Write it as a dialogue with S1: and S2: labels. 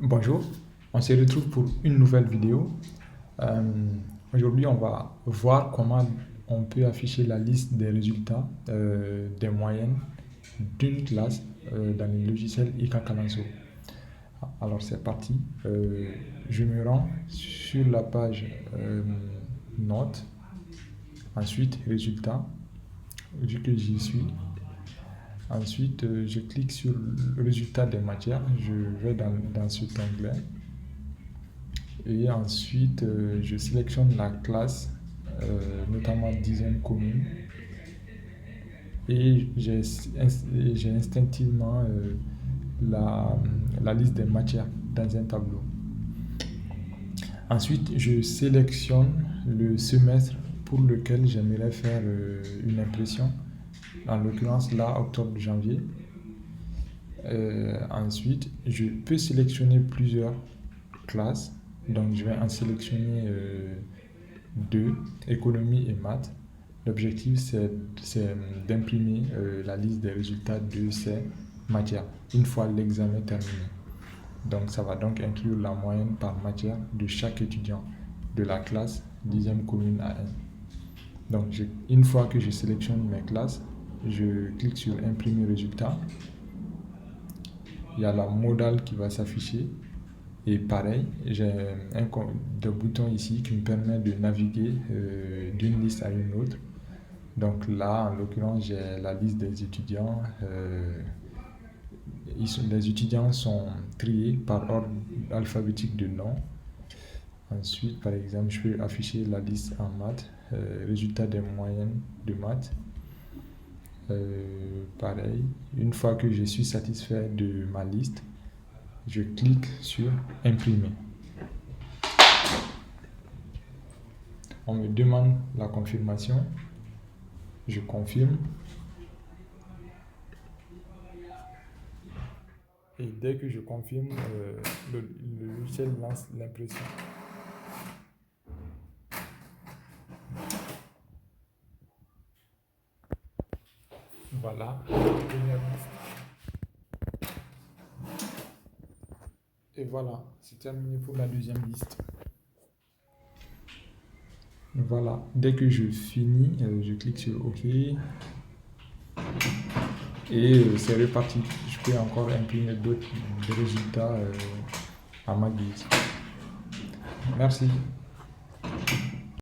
S1: Bonjour, on se retrouve pour une nouvelle vidéo. Euh, Aujourd'hui, on va voir comment on peut afficher la liste des résultats des moyennes d'une classe dans le logiciel IKKalanso. Alors c'est parti. Je me rends sur la page notes, ensuite résultats, vu que j'y suis. Ensuite, je clique sur le résultat des matières. Je vais dans cet onglet. Et ensuite, je sélectionne la classe, notamment 10e commune. Et j'ai instinctivement la liste des matières dans un tableau. Ensuite, je sélectionne le semestre pour lequel j'aimerais faire une impression. En l'occurrence, là, octobre-janvier. Ensuite, je peux sélectionner plusieurs classes. Donc, je vais en sélectionner deux, économie et maths. L'objectif, c'est d'imprimer la liste des résultats de ces matières une fois l'examen terminé. Donc, ça va donc inclure la moyenne par matière de chaque étudiant de la classe 10e commune A1. Donc, une fois que je sélectionne mes classes, je clique sur imprimer résultat. Il y a la modale qui va s'afficher. Et pareil, j'ai des boutons ici qui me permet de naviguer d'une liste à une autre. Donc là, en l'occurrence, j'ai la liste des étudiants. Les étudiants sont triés par ordre alphabétique de nom. Ensuite, par exemple, je peux afficher la liste en maths, résultat des moyennes de maths. Pareil, une fois que je suis satisfait de ma liste, je clique sur imprimer. On me demande la confirmation. Je confirme. Et dès que je confirme, le logiciel lance l'impression. Voilà. Et voilà, c'est terminé pour la deuxième liste. Voilà, dès que je finis, je clique sur OK. Et c'est reparti. Je peux encore imprimer d'autres résultats à ma guise. Merci.